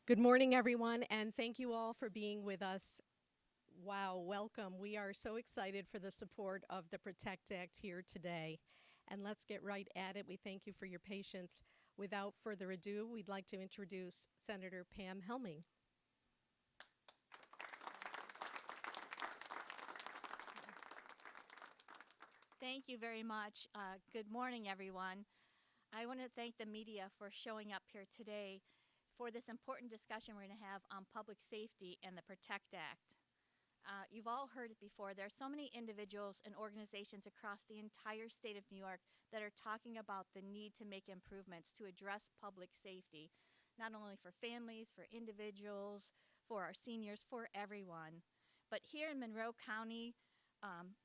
Good morning, everyone, and thank you all for being with us. Wow, welcome. We are so excited for the support of the Protect Act here today. And let's get right at it. We thank you for your patience. Without further ado, we'd like to introduce Senator Pam Helming. Thank you very much. Good morning, everyone. I want to thank the media for showing up here today for this important discussion we're going to have on public safety and the Protect Act. You've all heard it before. There are so many individuals and organizations across the entire state of New York that are talking about the need to make improvements to address public safety, not only for families, for individuals, for our seniors, for everyone. But here in Monroe County,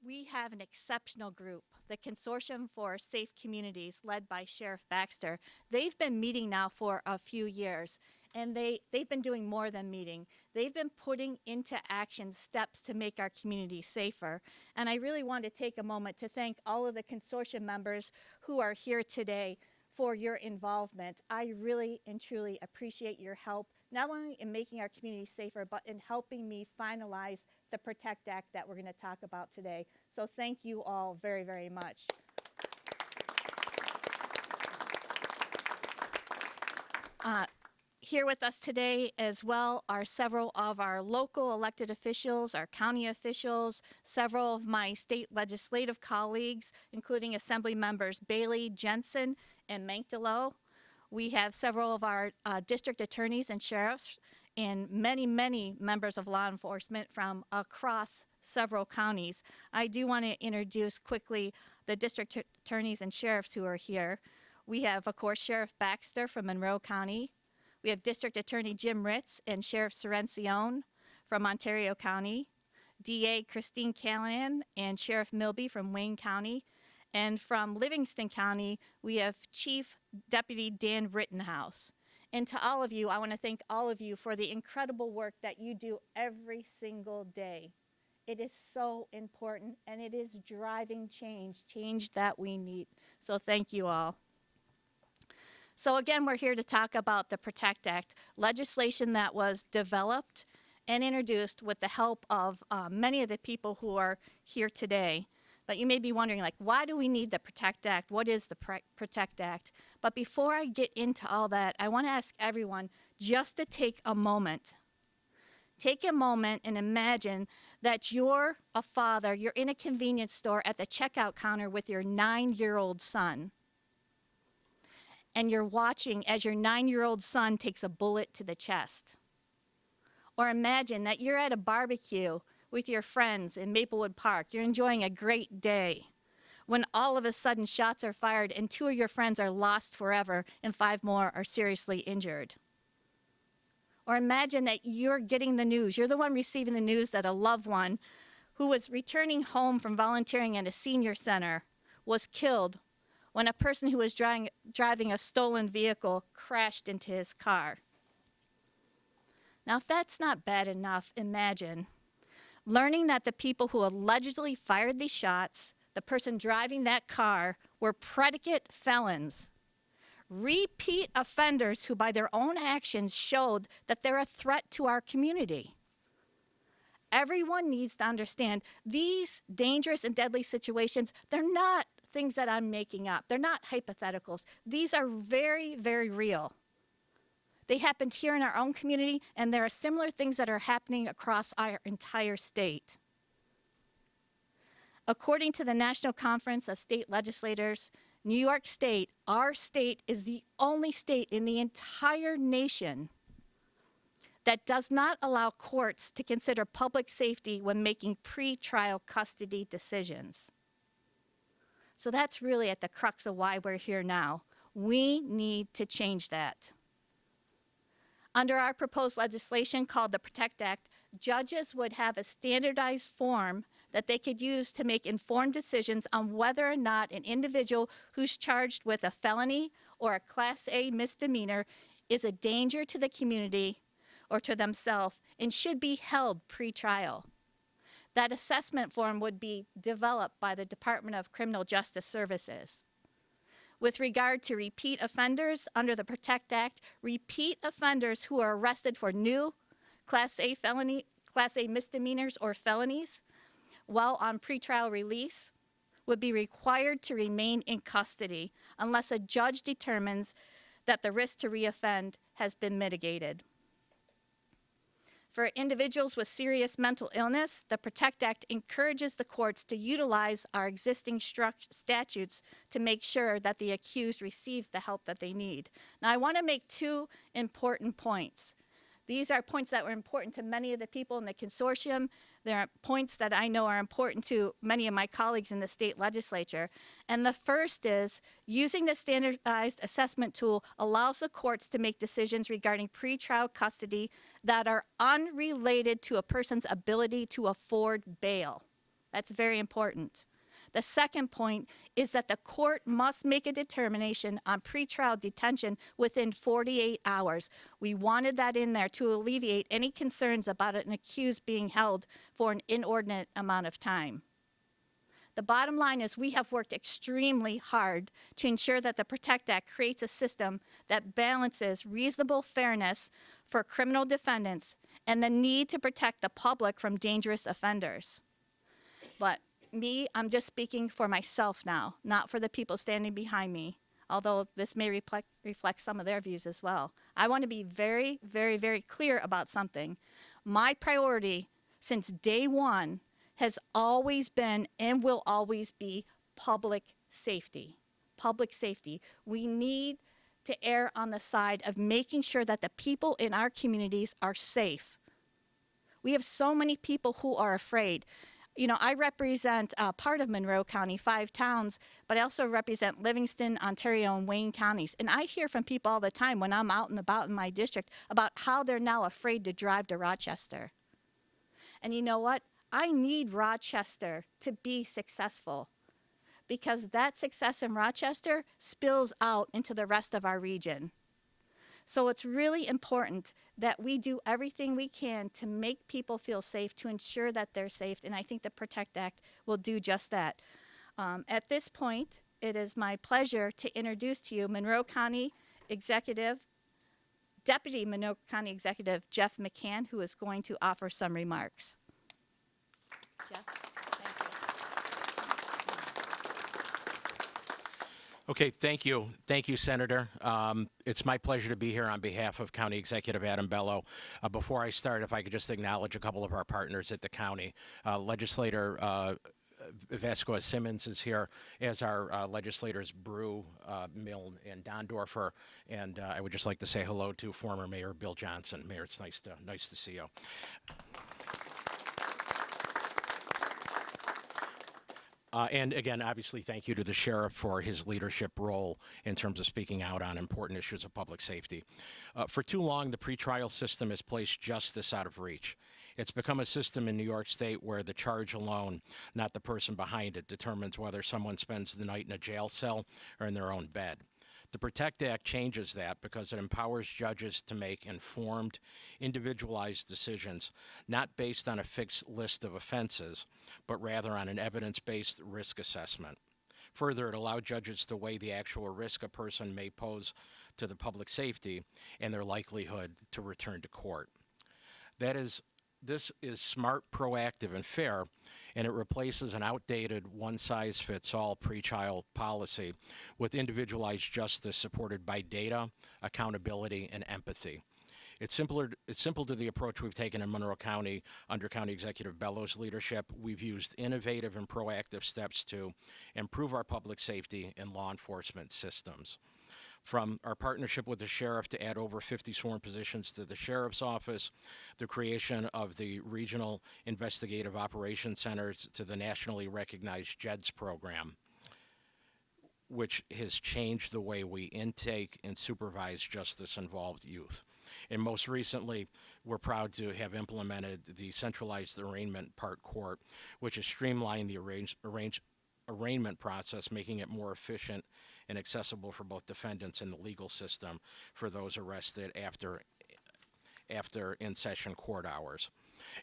we have an exceptional group, the Consortium for Safe Communities, led by Sheriff Baxter. They've been meeting now for a few years, and they've been doing more than meeting. They've been putting into action steps to make our community safer. And I really want to take a moment to thank all of the consortium members who are here today for your involvement. I really and truly appreciate your help, not only in making our community safer, but in helping me finalize the Protect Act that we're going to talk about today. So thank you all very, very much. Here with us today as well are several of our local elected officials, our county officials, several of my state legislative colleagues, including Assembly members Bailey, Jensen, and Mankdalo. We have several of our district attorneys and sheriffs and many, many members of law enforcement from across several counties. I do want to introduce quickly the district attorneys and sheriffs who are here. We have, of course, Sheriff Baxter from Monroe County. We have District Attorney Jim Ritz and Sheriff Serencione from Ontario County, DA Christine Callahan and Sheriff Milby from Wayne County, and from Livingston County, we have Chief Deputy Dan Rittenhouse. And to all of you, I want to thank all of you for the incredible work that you do every single day. It is so important, and it is driving change that we need. So thank you all. So again, we're here to talk about the Protect Act, legislation that was developed and introduced with the help of many of the people who are here today. But you may be wondering, like, why do we need the Protect Act? What is the Protect Act? But before I get into all that, I want to ask everyone just to take a moment. Take a moment and imagine that you're a father, you're in a convenience store at the checkout counter with your 9-year-old son. And you're watching as your 9-year-old son takes a bullet to the chest. Or imagine that you're at a barbecue with your friends in Maplewood Park. You're enjoying a great day when all of a sudden shots are fired and 2 of your friends are lost forever and 5 more are seriously injured. Or imagine that you're getting the news. You're the one receiving the news that a loved one who was returning home from volunteering at a senior center was killed when a person who was driving a stolen vehicle crashed into his car. Now, if that's not bad enough, imagine learning that the people who allegedly fired these shots, the person driving that car, were predicate felons, repeat offenders who by their own actions showed that they're a threat to our community. Everyone needs to understand these dangerous and deadly situations, they're not things that I'm making up. They're not hypotheticals. These are very, very real. They happened here in our own community, and there are similar things that are happening across our entire state. According to the National Conference of State Legislators, New York State, our state, is the only state in the entire nation that does not allow courts to consider public safety when making pre-trial custody decisions. So that's really at the crux of why we're here now. We need to change that. Under our proposed legislation called the Protect Act, judges would have a standardized form that they could use to make informed decisions on whether or not an individual who's charged with a felony or a Class A misdemeanor is a danger to the community or to themselves and should be held pre-trial. That assessment form would be developed by the Department of Criminal Justice Services. With regard to repeat offenders under the PROTECT Act, repeat offenders who are arrested for new Class A misdemeanors or felonies while on pretrial release would be required to remain in custody unless a judge determines that the risk to reoffend has been mitigated. For individuals with serious mental illness, the PROTECT Act encourages the courts to utilize our existing statutes to make sure that the accused receives the help that they need. Now, I want to make two important points. These are points that were important to many of the people in the consortium. There are points that I know are important to many of my colleagues in the state legislature. And the first is using the standardized assessment tool allows the courts to make decisions regarding pretrial custody that are unrelated to a person's ability to afford bail. That's very important. The second point is that the court must make a determination on pretrial detention within 48 hours. We wanted that in there to alleviate any concerns about an accused being held for an inordinate amount of time. The bottom line is we have worked extremely hard to ensure that the PROTECT Act creates a system that balances reasonable fairness for criminal defendants and the need to protect the public from dangerous offenders. But I'm just speaking for myself now, not for the people standing behind me, although this may reflect some of their views as well. I want to be very, very, very clear about something. My priority since day one has always been and will always be public safety. Public safety. We need to err on the side of making sure that the people in our communities are safe. We have so many people who are afraid. You know, I represent part of Monroe County, 5 towns, but I also represent Livingston, Ontario, and Wayne counties. And I hear from people all the time when I'm out and about in my district about how they're now afraid to drive to Rochester. And you know what? I need Rochester to be successful because that success in Rochester spills out into the rest of our region. So it's really important that we do everything we can to make people feel safe, to ensure that they're safe, and I think the PROTECT Act will do just that. At this point, it is my pleasure to introduce to you Monroe County Executive, Deputy Monroe County Executive Jeff McCann, who is going to offer some remarks. Jeff, thank you. Okay, thank you. Thank you, Senator. It's my pleasure to be here on behalf of County Executive Adam Bello. Before I start, if I could just acknowledge a couple of our partners at the county. Legislator Vasquez Simmons is here, as our legislators Brew, Milne, and Dondorfer. And I would just like to say hello to former Mayor Bill Johnson. Mayor, it's nice to see you. And again, obviously, thank you to the sheriff for his leadership role in terms of speaking out on important issues of public safety. For too long, the pretrial system has placed justice out of reach. It's become a system in New York State where the charge alone, not the person behind it, determines whether someone spends the night in a jail cell or in their own bed. The PROTECT Act changes that because it empowers judges to make informed, individualized decisions, not based on a fixed list of offenses, but rather on an evidence-based risk assessment. Further, it allows judges to weigh the actual risk a person may pose to the public safety and their likelihood to return to court. This is smart, proactive, and fair, and it replaces an outdated one-size-fits-all pretrial policy with individualized justice supported by data, accountability, and empathy. It's simple to the approach we've taken in Monroe County under County Executive Bello's leadership. We've used innovative and proactive steps to improve our public safety and law enforcement systems. From our partnership with the sheriff to add over 50 sworn positions to the sheriff's office, the creation of the Regional Investigative Operations Centers to the nationally recognized JEDS program, which has changed the way we intake and supervise justice-involved youth. And most recently, we're proud to have implemented the centralized arraignment part court, which has streamlined the arraignment process, making it more efficient and accessible for both defendants and the legal system for those arrested after in-session court hours.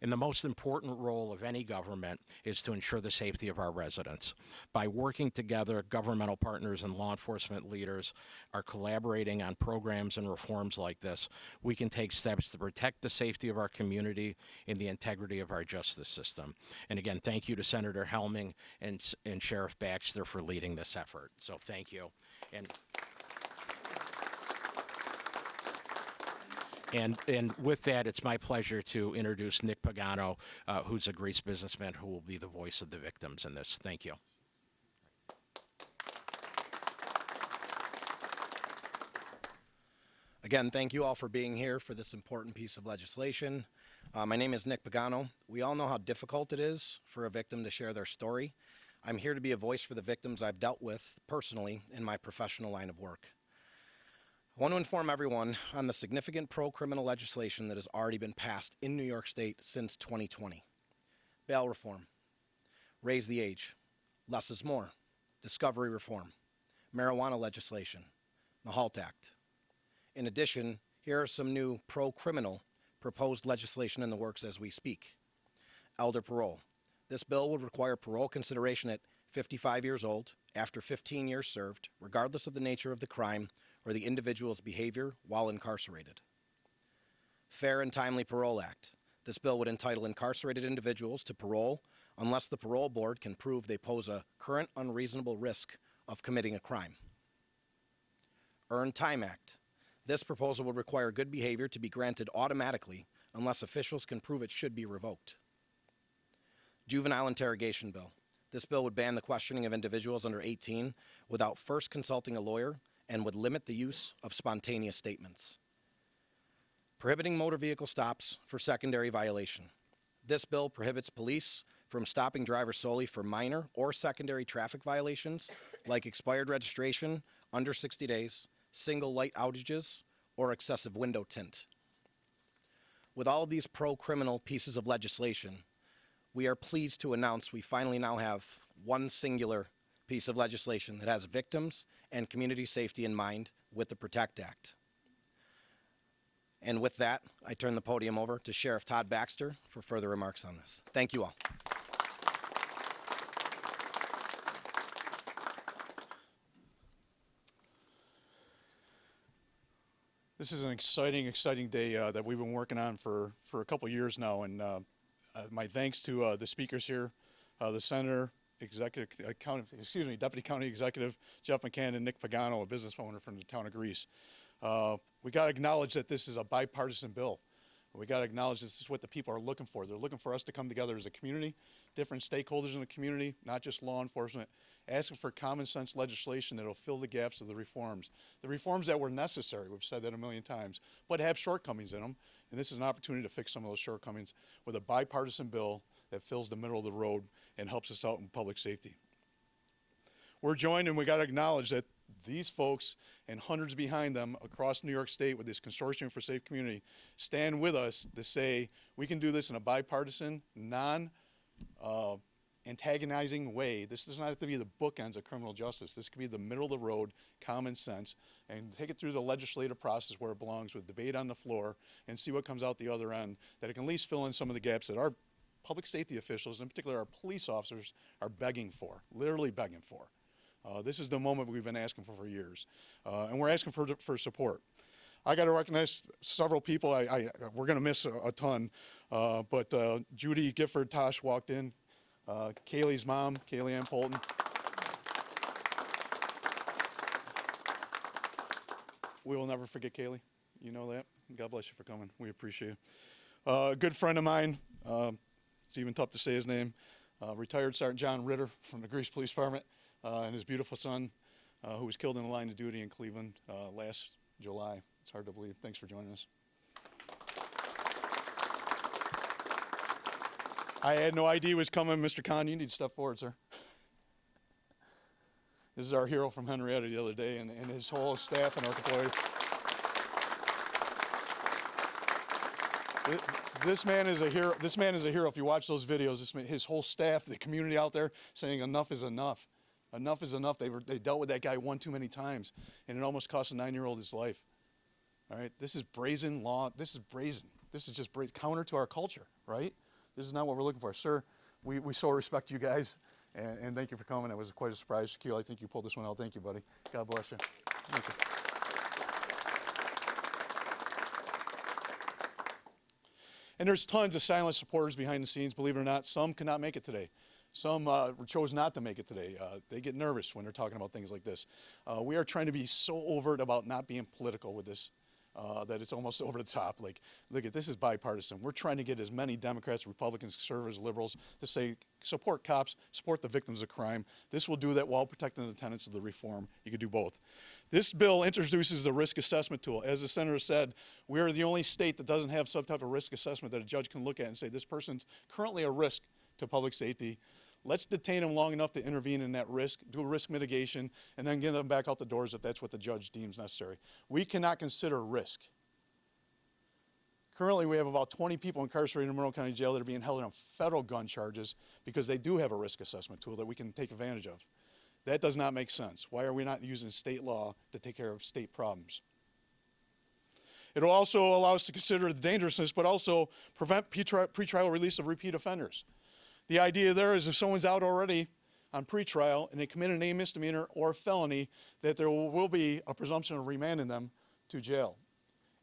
And the most important role of any government is to ensure the safety of our residents. By working together, governmental partners and law enforcement leaders are collaborating on programs and reforms like this. We can take steps to protect the safety of our community and the integrity of our justice system. And again, thank you to Senator Helming and Sheriff Baxter for leading this effort. So thank you. And with that, it's my pleasure to introduce Nick Pagano, who's a Greece businessman who will be the voice of the victims in this. Thank you. Again, thank you all for being here for this important piece of legislation. My name is Nick Pagano. We all know how difficult it is for a victim to share their story. I'm here to be a voice for the victims I've dealt with personally in my professional line of work. I want to inform everyone on the significant pro-criminal legislation that has already been passed in New York State since 2020. Bail reform, raise the age, less is more, discovery reform, marijuana legislation, the HALT Act. In addition, here are some new pro-criminal proposed legislation in the works as we speak. Elder parole. This bill would require parole consideration at 55 years old, after 15 years served, regardless of the nature of the crime or the individual's behavior while incarcerated. Fair and Timely Parole Act. This bill would entitle incarcerated individuals to parole unless the parole board can prove they pose a current unreasonable risk of committing a crime. Earned Time Act. This proposal would require good behavior to be granted automatically unless officials can prove it should be revoked. Juvenile Interrogation Bill. This bill would ban the questioning of individuals under 18 without first consulting a lawyer and would limit the use of spontaneous statements. Prohibiting motor vehicle stops for secondary violation. This bill prohibits police from stopping drivers solely for minor or secondary traffic violations like expired registration, under 60 days, single light outages, or excessive window tint. With all of these pro-criminal pieces of legislation, we are pleased to announce we finally now have one singular piece of legislation that has victims and community safety in mind with the PROTECT Act. And with that, I turn the podium over to Sheriff Todd Baxter for further remarks on this. Thank you all. This is an exciting day that we've been working on for a couple years now, and my thanks to the speakers here, the Senator, Deputy County Executive Jeff McCann, and Nick Pagano, a business owner from the town of Greece. We got to acknowledge that this is a bipartisan bill. We got to acknowledge this is what the people are looking for. They're looking for us to come together as a community, different stakeholders in the community, not just law enforcement, asking for common sense legislation that will fill the gaps of the reforms that were necessary. We've said that a million times, but have shortcomings in them. And this is an opportunity to fix some of those shortcomings with a bipartisan bill that fills the middle of the road and helps us out in public safety. We're joined, and we got to acknowledge that these folks and hundreds behind them across New York State with this Consortium for Safe Community stand with us to say we can do this in a bipartisan, antagonizing way. This does not have to be the bookends of criminal justice. This could be the middle of the road, common sense, and take it through the legislative process where it belongs with debate on the floor and see what comes out the other end, that it can at least fill in some of the gaps that our public safety officials, in particular our police officers, are begging for, literally begging for. This is the moment we've been asking for years, and we're asking for support. I got to recognize several people. We're going to miss a ton, but Judy Gifford Tosh walked in. Kaylee's mom, Kaylee Ann Polton. We will never forget Kaylee. You know that. God bless you for coming. We appreciate you. A good friend of mine, it's even tough to say his name, retired Sergeant John Ritter from the Greece Police Department, and his beautiful son, who was killed in the line of duty in Cleveland last July. It's hard to believe. Thanks for joining us. I had no idea he was coming. Mr. Khan, you need to step forward, sir. This is our hero from Henrietta the other day, and his whole staff and our employees. This man is a hero. This man is a hero. If you watch those videos, his whole staff, the community out there, saying enough is enough. Enough is enough. They dealt with that guy one too many times, and it almost cost a 9-year-old his life. All right, this is brazen law. This is brazen. This is just counter to our culture, right? This is not what we're looking for. Sir, we so respect you guys, and thank you for coming. It was quite a surprise. Shaquille, I think you pulled this one out. Thank you, buddy. God bless you. Thank you. And there's tons of silent supporters behind the scenes, believe it or not. Some could not make it today. Some chose not to make it today. They get nervous when they're talking about things like this. We are trying to be so overt about not being political with this that it's almost over the top. Like, look, this is bipartisan. We're trying to get as many Democrats, Republicans, conservatives, liberals to say, support cops, support the victims of crime. This will do that while protecting the tenets of the reform. You can do both. This bill introduces the risk assessment tool. As the senator said, we are the only state that doesn't have some type of risk assessment that a judge can look at and say, this person's currently a risk to public safety. Let's detain them long enough to intervene in that risk, do a risk mitigation, and then get them back out the doors if that's what the judge deems necessary. We cannot consider risk. Currently, we have about 20 people incarcerated in Monroe County Jail that are being held on federal gun charges because they do have a risk assessment tool that we can take advantage of. That does not make sense. Why are we not using state law to take care of state problems? It will also allow us to consider the dangerousness, but also prevent pretrial release of repeat offenders. The idea there is if someone's out already on pretrial and they commit an A misdemeanor or felony, that there will be a presumption of remanding them to jail,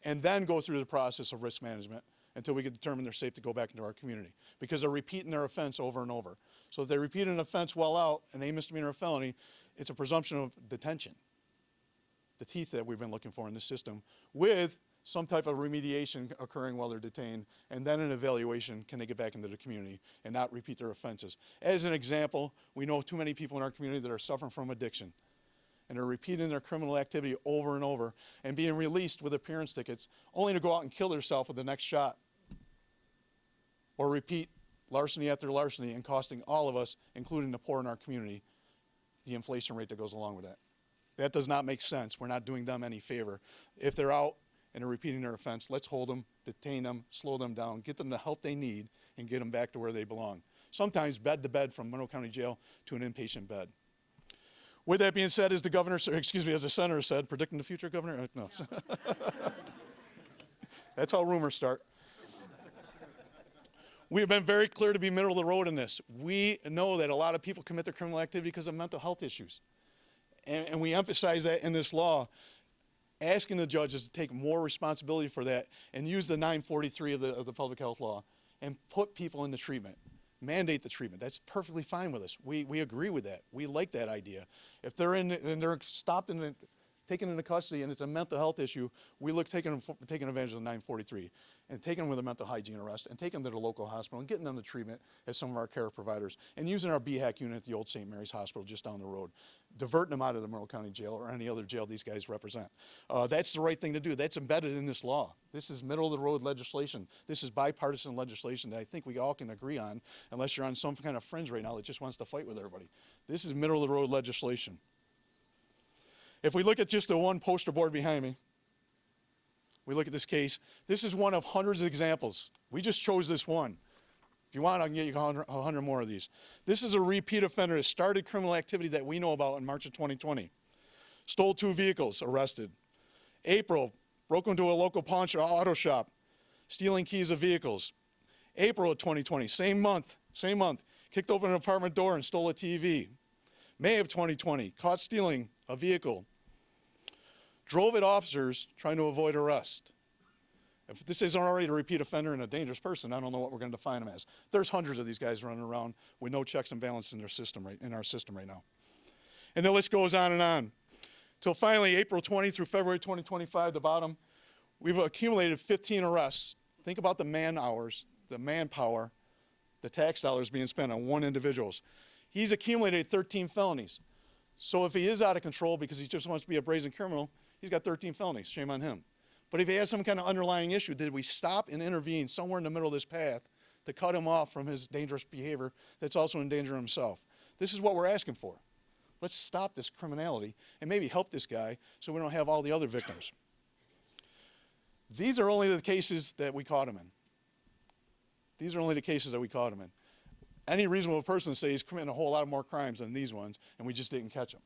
and then go through the process of risk management until we can determine they're safe to go back into our community, because they're repeating their offense over and over. So if they repeat an offense while out, an A misdemeanor or felony, it's a presumption of detention, the teeth that we've been looking for in the system, with some type of remediation occurring while they're detained, and then an evaluation, can they get back into the community and not repeat their offenses. As an example, we know too many people in our community that are suffering from addiction, and they're repeating their criminal activity over and over and being released with appearance tickets only to go out and kill themselves with the next shot, or repeat larceny after larceny and costing all of us, including the poor in our community, the inflation rate that goes along with that. That does not make sense. We're not doing them any favor. If they're out and they're repeating their offense, let's hold them, detain them, slow them down, get them the help they need, and get them back to where they belong. Sometimes bed to bed, from Monroe County Jail to an inpatient bed. With that being said, as the senator said, predicting the future, Governor? No. That's how rumors start. We have been very clear to be middle of the road in this. We know that a lot of people commit their criminal activity because of mental health issues. And we emphasize that in this law, asking the judges to take more responsibility for that and use the 943 of the public health law and put people into treatment, mandate the treatment. That's perfectly fine with us. We agree with that. We like that idea. If they're in and they're stopped and taken into custody and it's a mental health issue, we look taking advantage of the 943 and taking them with a mental hygiene arrest and taking them to the local hospital and getting them to treatment as some of our care providers, and using our BHAC unit at the old St. Mary's Hospital just down the road, diverting them out of the Monroe County Jail or any other jail these guys represent. That's the right thing to do. That's embedded in this law. This is middle of the road legislation. This is bipartisan legislation that I think we all can agree on, unless you're on some kind of fringe right now that just wants to fight with everybody. This is middle of the road legislation. If we look at just the one poster board behind me, we look at this case. This is one of hundreds of examples. We just chose this one. If you want, I can get you 100 more of these. This is a repeat offender that started criminal activity that we know about in March of 2020. Stole 2 vehicles, arrested. April, broke into a local pawn auto shop, stealing keys of vehicles. April of 2020, same month, kicked open an apartment door and stole a TV. May of 2020, caught stealing a vehicle. Drove at officers trying to avoid arrest. If this isn't already a repeat offender and a dangerous person, I don't know what we're going to define them as. There's hundreds of these guys running around with no checks and balances in our system right now. And the list goes on and on. Till finally, April 20 through February 2025, the bottom, we've accumulated 15 arrests. Think about the man hours, the manpower, the tax dollars being spent on one individual. He's accumulated 13 felonies. So if he is out of control because he just wants to be a brazen criminal, he's got 13 felonies. Shame on him. But if he has some kind of underlying issue, did we stop and intervene somewhere in the middle of this path to cut him off from his dangerous behavior that's also endangering himself? This is what we're asking for. Let's stop this criminality and maybe help this guy so we don't have all the other victims. These are only the cases that we caught him in. These are only the cases that we caught him in. Any reasonable person says he's committing a whole lot more crimes than these ones, and we just didn't catch him.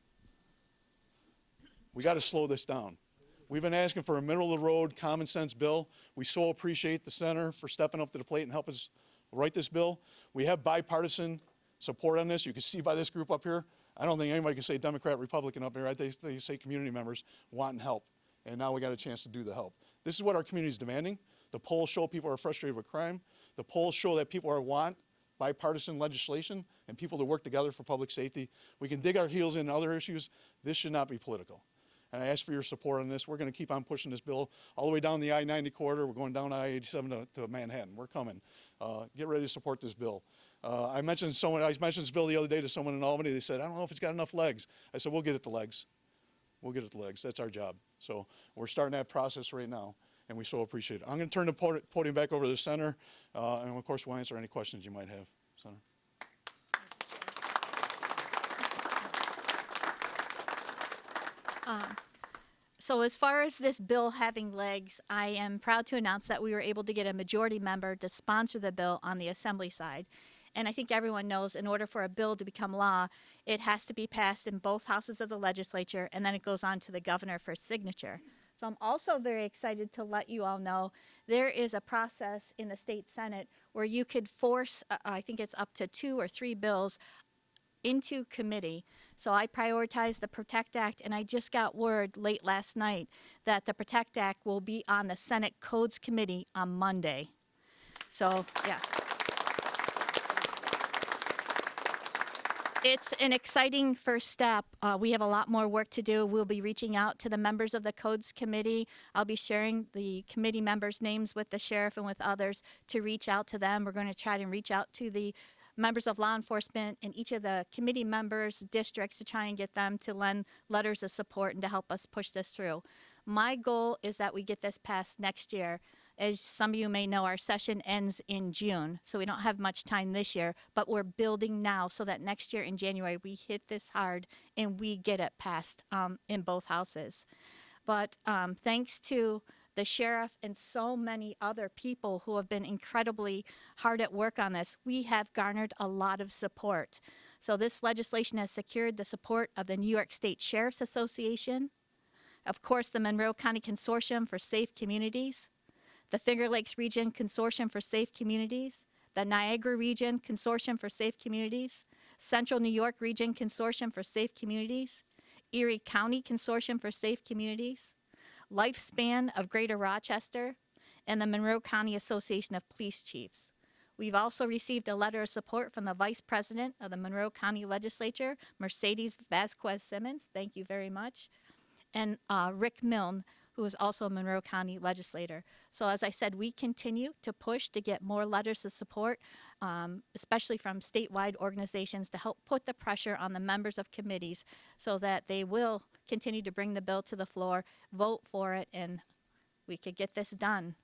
We got to slow this down. We've been asking for a middle-of-the-road, common-sense bill. We so appreciate the center for stepping up to the plate and helping us write this bill. We have bipartisan support on this. You can see by this group up here. I don't think anybody can say Democrat, Republican up here. They say community members wanting help, and now we got a chance to do the help. This is what our community is demanding. The polls show people are frustrated with crime. The polls show that people want bipartisan legislation and people to work together for public safety. We can dig our heels in other issues. This should not be political. And I ask for your support on this. We're going to keep on pushing this bill all the way down the I-90 corridor. We're going down I-87 to Manhattan. We're coming. Get ready to support this bill. I mentioned this bill the other day to someone in Albany. They said, I don't know if it's got enough legs. I said, we'll get it the legs. We'll get it the legs. That's our job. So we're starting that process right now, and we so appreciate it. I'm going to turn the podium back over to the center, and of course we'll answer any questions you might have. Senator. So as far as this bill having legs, I am proud to announce that we were able to get a majority member to sponsor the bill on the Assembly side. And I think everyone knows in order for a bill to become law, it has to be passed in both houses of the legislature, and then it goes on to the governor for signature. So I'm also very excited to let you all know there is a process in the state Senate where you could force, I think it's up to 2 or 3 bills into committee. So I prioritized the PROTECT Act, and I just got word late last night that the PROTECT Act will be on the Senate Codes Committee on Monday. So, yeah. It's an exciting first step. We have a lot more work to do. We'll be reaching out to the members of the Codes Committee. I'll be sharing the committee members' names with the sheriff and with others to reach out to them. We're going to try to reach out to the members of law enforcement in each of the committee members' districts to try and get them to lend letters of support and to help us push this through. My goal is that we get this passed next year. As some of you may know, our session ends in June, so we don't have much time this year, but we're building now so that next year in January we hit this hard and we get it passed in both houses. But thanks to the sheriff and so many other people who have been incredibly hard at work on this, we have garnered a lot of support. So this legislation has secured the support of the New York State Sheriff's Association, of course the Monroe County Consortium for Safe Communities, the Finger Lakes Region Consortium for Safe Communities, the Niagara Region Consortium for Safe Communities, Central New York Region Consortium for Safe Communities, Erie County Consortium for Safe Communities, Lifespan of Greater Rochester, and the Monroe County Association of Police Chiefs. We've also received a letter of support from the Vice President of the Monroe County Legislature, Mercedes Vasquez-Simmons, thank you very much, and Rick Milne, who is also a Monroe County legislator. So as I said, we continue to push to get more letters of support, especially from statewide organizations, to help put the pressure on the members of committees so that they will continue to bring the bill to the floor, vote for it, and we could get this done.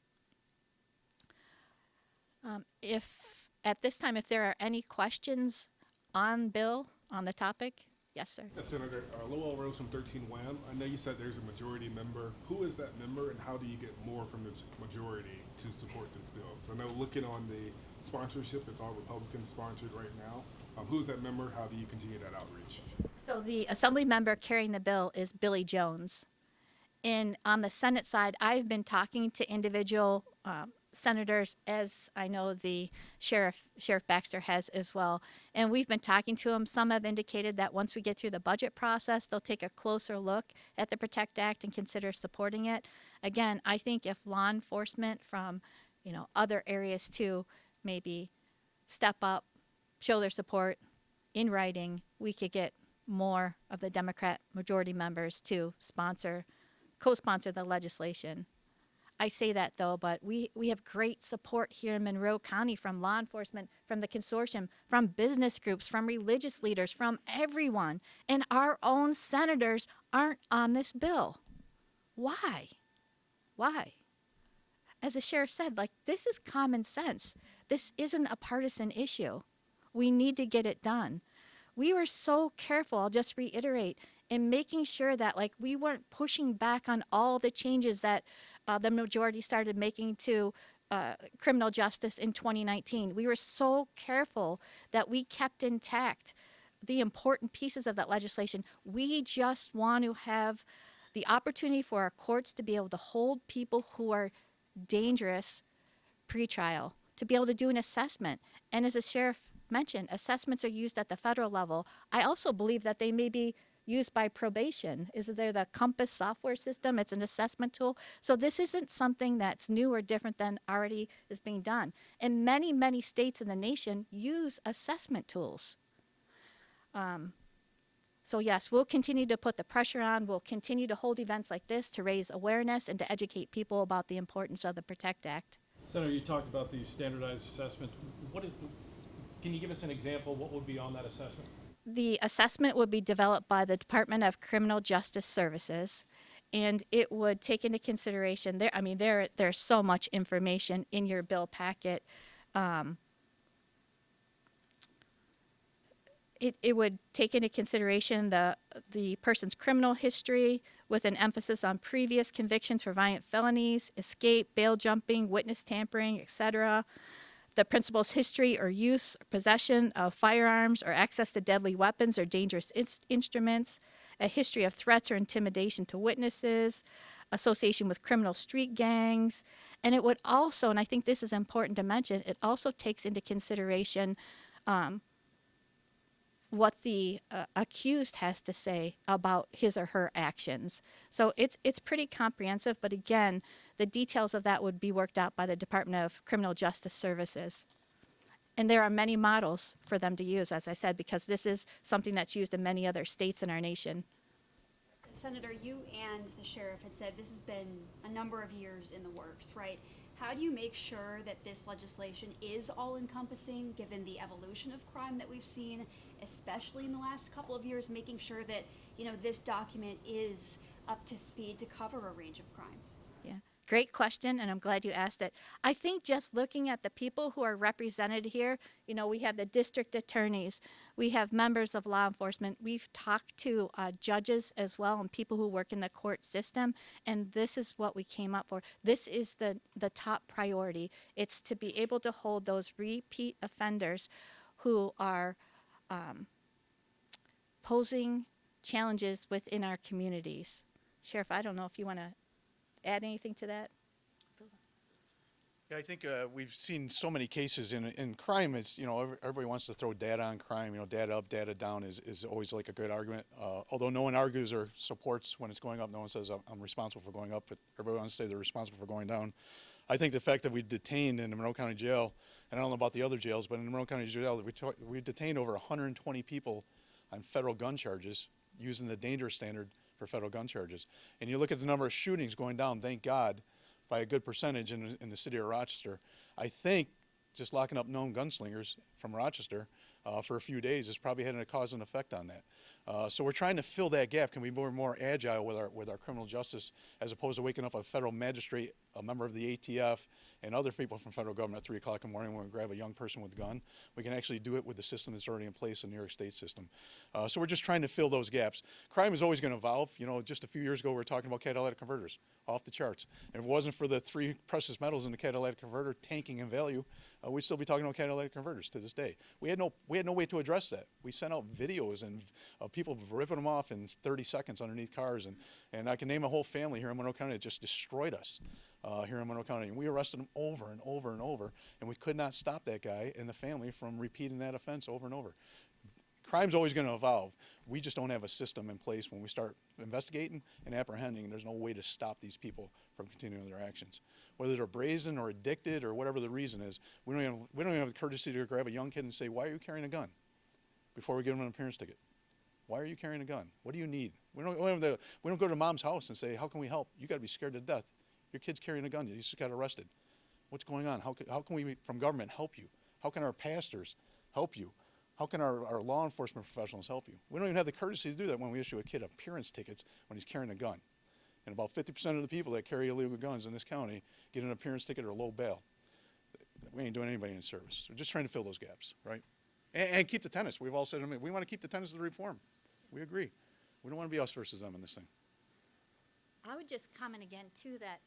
If at this time, if there are any questions on bill, on the topic, yes, sir. Yes, Senator. Lowell Rose from 13 WAM. I know you said there's a majority member. Who is that member, and how do you get more from the majority to support this bill? Because I know looking on the sponsorship, it's all Republican sponsored right now. Who's that member? How do you continue that outreach? So the assembly member carrying the bill is Billy Jones. And on the Senate side, I've been talking to individual senators, as I know the Sheriff Baxter has as well. And we've been talking to them. Some have indicated that once we get through the budget process, they'll take a closer look at the PROTECT Act and consider supporting it. Again, I think if law enforcement from, other areas too, maybe step up, show their support in writing, we could get more of the Democrat majority members to co-sponsor the legislation. I say that though, but we have great support here in Monroe County from law enforcement, from the consortium, from business groups, from religious leaders, from everyone. And our own senators aren't on this bill. Why? Why? As the sheriff said, this is common sense. This isn't a partisan issue. We need to get it done. We were so careful, I'll just reiterate, in making sure that we weren't pushing back on all the changes that the majority started making to criminal justice in 2019. We were so careful that we kept intact the important pieces of that legislation. We just want to have the opportunity for our courts to be able to hold people who are dangerous pre-trial, to be able to do an assessment. And as the sheriff mentioned, assessments are used at the federal level. I also believe that they may be used by probation. Is there the Compass software system? It's an assessment tool. So this isn't something that's new or different than already is being done. And many, many states in the nation use assessment tools. So yes, we'll continue to put the pressure on. We'll continue to hold events like this to raise awareness and to educate people about the importance of the PROTECT Act. Senator, you talked about these standardized assessments. Can you give us an example? What would be on that assessment? The assessment would be developed by the Department of Criminal Justice Services, and it would take into consideration there's so much information in your bill packet. It would take into consideration the person's criminal history with an emphasis on previous convictions for violent felonies, escape, bail jumping, witness tampering, etc. The principal's history or use, or possession of firearms or access to deadly weapons or dangerous instruments, a history of threats or intimidation to witnesses, association with criminal street gangs, and it would also, and I think this is important to mention, it also takes into consideration what the accused has to say about his or her actions. So it's pretty comprehensive, but again, the details of that would be worked out by the Department of Criminal Justice Services. And there are many models for them to use, as I said, because this is something that's used in many other states in our nation. Senator, you and the sheriff had said this has been a number of years in the works, right? How do you make sure that this legislation is all-encompassing, given the evolution of crime that we've seen, especially in the last couple of years, making sure that, this document is up to speed to cover a range of crimes? Yeah, great question, and I'm glad you asked it. I think just looking at the people who are represented here, we have the district attorneys, we have members of law enforcement, we've talked to judges as well and people who work in the court system, and this is what we came up for. This is the top priority. It's to be able to hold those repeat offenders who are posing challenges within our communities. Sheriff, I don't know if you want to add anything to that? Yeah, I think we've seen so many cases in crime. It's, everybody wants to throw data on crime. Data up, data down is always like a good argument. Although no one argues or supports when it's going up, no one says I'm responsible for going up, but everybody wants to say they're responsible for going down. I think the fact that we detained in the Monroe County Jail, and I don't know about the other jails, but in the Monroe County Jail, we detained over 120 people on federal gun charges using the dangerous standard for federal gun charges. And you look at the number of shootings going down, thank God, by a good percentage in the city of Rochester. I think just locking up known gunslingers from Rochester for a few days is probably having a cause and effect on that. So we're trying to fill that gap. Can we be more agile with our criminal justice as opposed to waking up a federal magistrate, a member of the ATF, and other people from federal government at 3 o'clock in the morning when we grab a young person with a gun? We can actually do it with the system that's already in place in the New York State system. So we're just trying to fill those gaps. Crime is always going to evolve. Just a few years ago we were talking about catalytic converters, off the charts. And if it wasn't for the 3 precious metals in the catalytic converter tanking in value, we'd still be talking about catalytic converters to this day. We had no way to address that. We sent out videos of people ripping them off in 30 seconds underneath cars, and I can name a whole family here in Monroe County that just destroyed us here in Monroe County. And we arrested them over and over and over, and we could not stop that guy and the family from repeating that offense over and over. Crime's always going to evolve. We just don't have a system in place when we start investigating and apprehending. There's no way to stop these people from continuing their actions. Whether they're brazen or addicted or whatever the reason is, we don't even have the courtesy to grab a young kid and say, why are you carrying a gun? Before we give them an appearance ticket. Why are you carrying a gun? What do you need? We don't go to mom's house and say, how can we help? You got to be scared to death. Your kid's carrying a gun. You just got arrested. What's going on? How can we, from government, help you? How can our pastors help you? How can our law enforcement professionals help you? We don't even have the courtesy to do that when we issue a kid appearance tickets when he's carrying a gun. And about 50% of the people that carry illegal guns in this county get an appearance ticket or low bail. We ain't doing anybody any service. We're just trying to fill those gaps, right? And keep the tenants. We've all said, we want to keep the tenants of the reform. We agree. We don't want to be us versus them in this thing. I would just comment again, too, that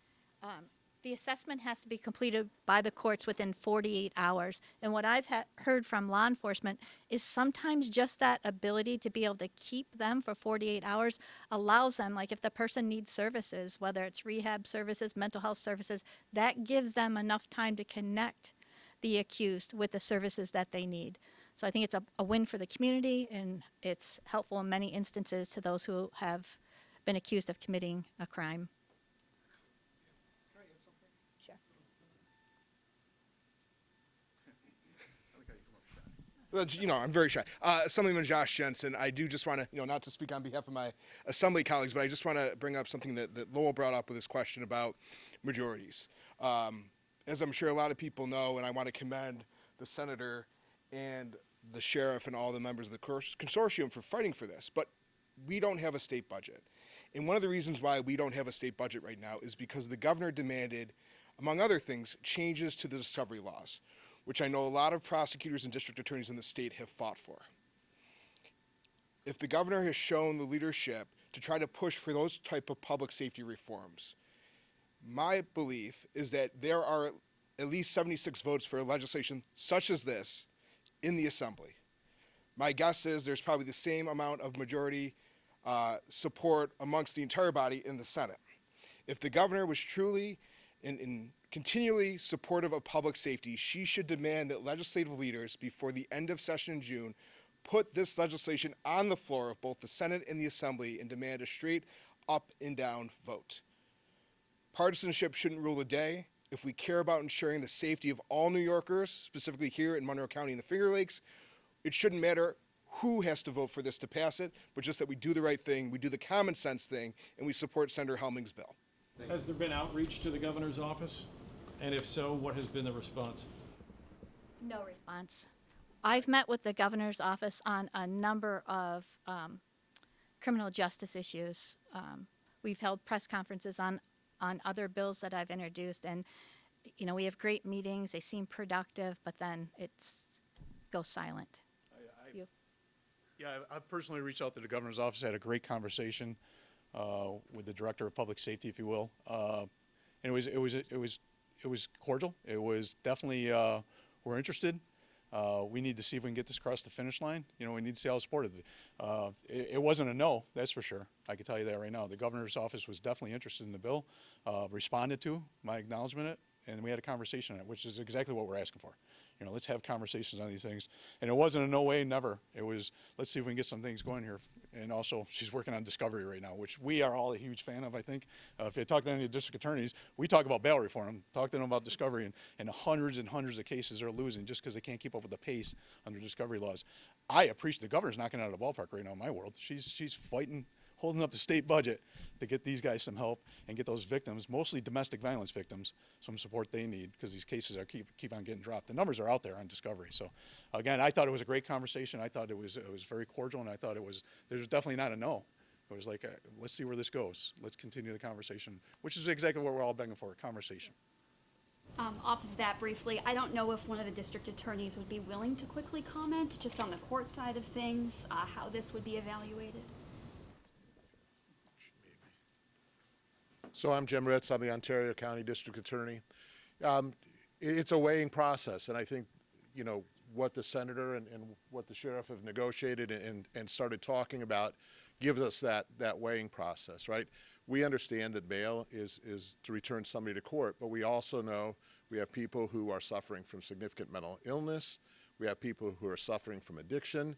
The assessment has to be completed by the courts within 48 hours. And what I've heard from law enforcement is sometimes just that ability to be able to keep them for 48 hours allows them, like if the person needs services, whether it's rehab services, mental health services, that gives them enough time to connect the accused with the services that they need. So I think it's a win for the community, and it's helpful in many instances to those who have been accused of committing a crime. Sure. I'm very shy. Assemblyman Jensen, I do just want to, not to speak on behalf of my assembly colleagues, but I just want to bring up something that Lowell brought up with his question about majorities. As I'm sure a lot of people know, and I want to commend the senator and the sheriff and all the members of the consortium for fighting for this, but we don't have a state budget. And one of the reasons why we don't have a state budget right now is because the governor demanded, among other things, changes to the discovery laws, which I know a lot of prosecutors and district attorneys in the state have fought for. If the governor has shown the leadership to try to push for those type of public safety reforms, my belief is that there are at least 76 votes for legislation such as this in the Assembly. My guess is there's probably the same amount of majority support amongst the entire body in the Senate. If the governor was truly and continually supportive of public safety, she should demand that legislative leaders before the end of session in June put this legislation on the floor of both the Senate and the Assembly and demand a straight up and down vote. Partisanship shouldn't rule the day. If we care about ensuring the safety of all New Yorkers, specifically here in Monroe County and the Finger Lakes, it shouldn't matter who has to vote for this to pass it, but just that we do the right thing, we do the common sense thing, and we support Senator Helming's bill. Has there been outreach to the governor's office? And if so, what has been the response? No response. I've met with the governor's office on a number of criminal justice issues. We've held press conferences on other bills that I've introduced, and we have great meetings. They seem productive, but then it goes silent. Yeah, I've personally reached out to the governor's office. I had a great conversation with the director of public safety, if you will, and it was cordial. It was definitely we're interested. We need to see if we can get this across the finish line. We need to see how it's supported. It wasn't a no, that's for sure. I can tell you that right now. The governor's office was definitely interested in the bill, responded to my acknowledgement of it, and we had a conversation on it, which is exactly what we're asking for. Let's have conversations on these things. And it wasn't a no way, never. It was, let's see if we can get some things going here. And also, she's working on discovery right now, which we are all a huge fan of, I think. If you talk to any of the district attorneys, we talk about bail reform. Talk to them about discovery, and hundreds and hundreds of cases are losing just because they can't keep up with the pace under discovery laws. I appreciate the governor's knocking out of the ballpark right now in my world. She's fighting, holding up the state budget to get these guys some help and get those victims, mostly domestic violence victims, some support they need, because these cases are keep on getting dropped. The numbers are out there on discovery. So again, I thought it was a great conversation. I thought it was very cordial, and I thought there's definitely not a no. It was like, let's see where this goes. Let's continue the conversation, which is exactly what we're all begging for, a conversation. Off of that briefly, I don't know if one of the district attorneys would be willing to quickly comment just on the court side of things, how this would be evaluated. So I'm Jim Ritz. I'm the Ontario County District Attorney. It's a weighing process, and I think, what the senator and what the sheriff have negotiated and started talking about gives us that weighing process, right? We understand that bail is to return somebody to court, but we also know we have people who are suffering from significant mental illness. We have people who are suffering from addiction.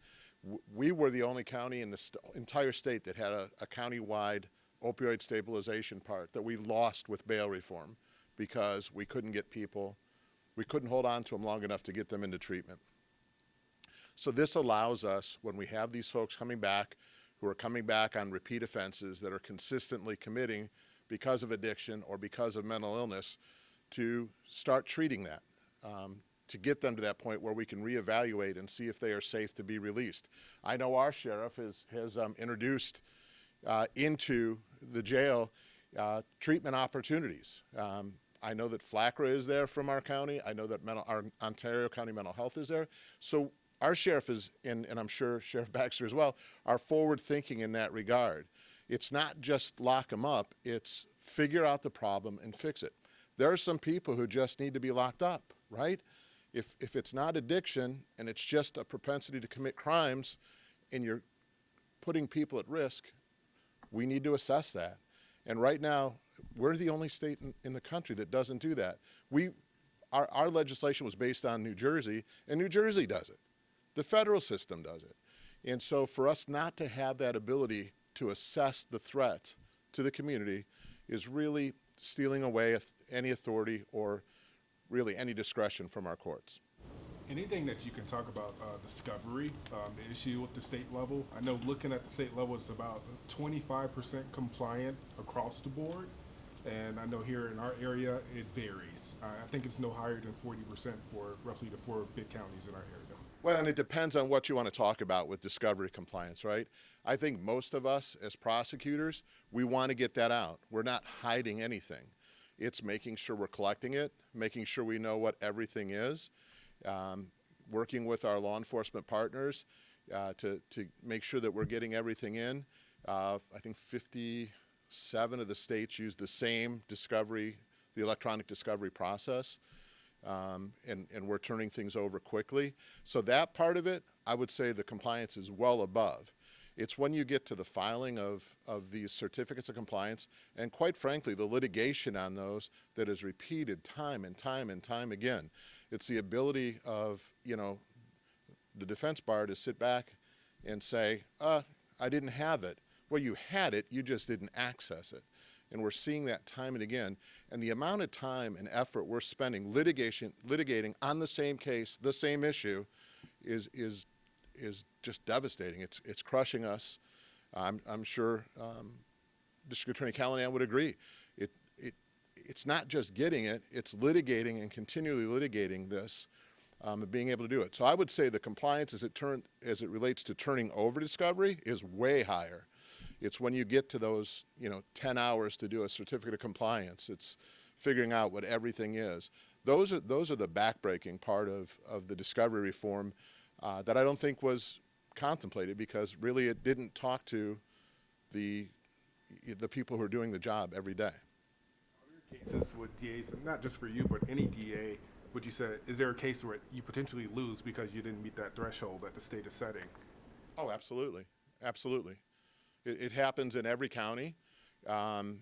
We were the only county in the entire state that had a county-wide opioid stabilization part that we lost with bail reform because we couldn't hold on to them long enough to get them into treatment. So this allows us, when we have these folks coming back, who are coming back on repeat offenses that are consistently committing because of addiction or because of mental illness, to start treating that, to get them to that point where we can reevaluate and see if they are safe to be released. I know our sheriff has introduced into the jail treatment opportunities. I know that FLACRA is there from our county. I know that our Ontario County Mental Health is there. So our sheriff is, and I'm sure Sheriff Baxter as well, are forward thinking in that regard. It's not just lock them up, it's figure out the problem and fix it. There are some people who just need to be locked up, right? If it's not addiction and it's just a propensity to commit crimes and you're putting people at risk, we need to assess that. And right now, we're the only state in the country that doesn't do that. Our legislation was based on New Jersey, and New Jersey does it. The federal system does it. And so for us not to have that ability to assess the threat to the community is really stealing away any authority or really any discretion from our courts. Anything that you can talk about discovery, the issue with the state level? I know looking at the state level, it's about 25% compliant across the board. And I know here in our area, it varies. I think it's no higher than 40% for roughly the 4 big counties in our area. Well, and it depends on what you want to talk about with discovery compliance, right? I think most of us as prosecutors, we want to get that out. We're not hiding anything. It's making sure we're collecting it, making sure we know what everything is, working with our law enforcement partners to make sure that we're getting everything in. I think 57 of the states use the same discovery, the electronic discovery process. And we're turning things over quickly. So that part of it, I would say the compliance is well above. It's when you get to the filing of these certificates of compliance, and quite frankly, the litigation on those that is repeated time and time and time again. It's the ability of, the defense bar to sit back and say, I didn't have it. Well, you had it, you just didn't access it. And we're seeing that time and again. And the amount of time and effort we're spending litigating on the same case, the same issue, is just devastating. It's crushing us. I'm sure District Attorney Callahan would agree. It's not just getting it; it's litigating and continually litigating this, and being able to do it. So I would say the compliance as it relates to turning over discovery is way higher. It's when you get to those, 10 hours to do a certificate of compliance. It's figuring out what everything is. Those are the backbreaking part of the discovery reform that I don't think was contemplated, because really it didn't talk to the people who are doing the job every day. Cases with DAs, and not just for you, but any DA, would you say, is there a case where you potentially lose because you didn't meet that threshold that the state is setting? Oh, absolutely. Absolutely. It happens in every county, and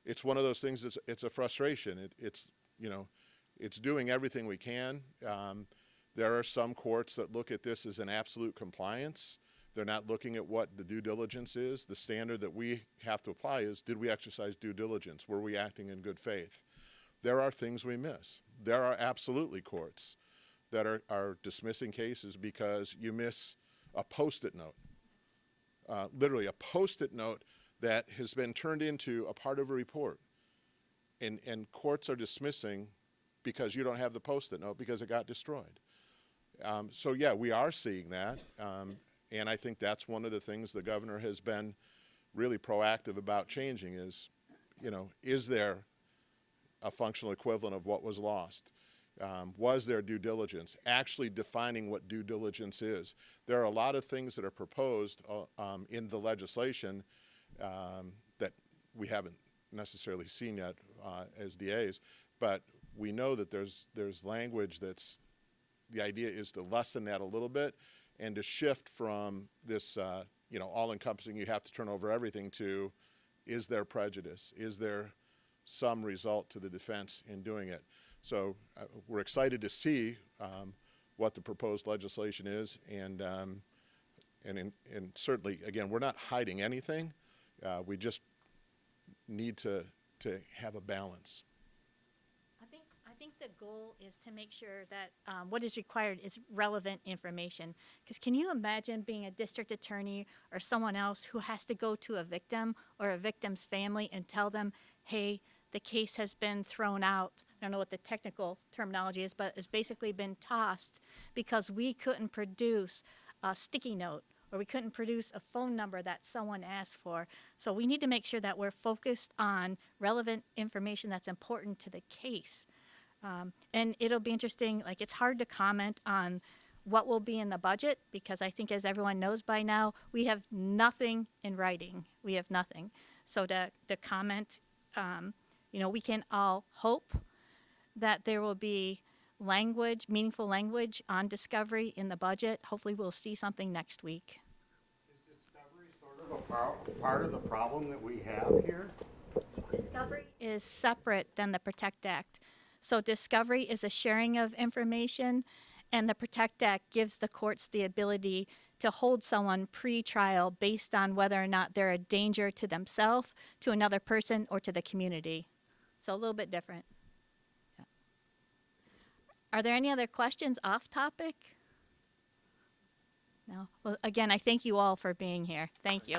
it's one of those things. It's a frustration. It's doing everything we can. There are some courts that look at this as an absolute compliance. They're not looking at what the due diligence is. The standard that we have to apply is, did we exercise due diligence? Were we acting in good faith? There are things we miss. There are absolutely courts that are dismissing cases because you miss a Post-it note, literally a Post-it note that has been turned into a part of a report. And courts are dismissing because you don't have the Post-it note because it got destroyed. So yeah, we are seeing that. And I think that's one of the things the governor has been really proactive about changing is, is there a functional equivalent of what was lost? Was there due diligence? Actually defining what due diligence is. There are a lot of things that are proposed in the legislation that we haven't necessarily seen yet as DAs, but we know that there's language that's, the idea is to lessen that a little bit and to shift from this, all-encompassing, you have to turn over everything, to, is there prejudice? Is there some result to the defense in doing it? So we're excited to see what the proposed legislation is, and certainly, again, we're not hiding anything. We just need to have a balance. I think the goal is to make sure that what is required is relevant information. Because can you imagine being a district attorney or someone else who has to go to a victim or a victim's family and tell them, hey, the case has been thrown out. I don't know what the technical terminology is, but it's basically been tossed because we couldn't produce a sticky note or we couldn't produce a phone number that someone asked for. So we need to make sure that we're focused on relevant information that's important to the case. And it'll be interesting, like it's hard to comment on what will be in the budget because I think, as everyone knows by now, we have nothing in writing. We have nothing. So to comment we can all hope that there will be language, meaningful language on discovery in the budget. Hopefully we'll see something next week. Is discovery sort of a part of the problem that we have here? Discovery is separate than the PROTECT Act. So discovery is a sharing of information, and the PROTECT Act gives the courts the ability to hold someone pre-trial based on whether or not they're a danger to themselves, to another person, or to the community. So a little bit different. Yeah. Are there any other questions off topic? No? Well, again, I thank you all for being here. Thank you.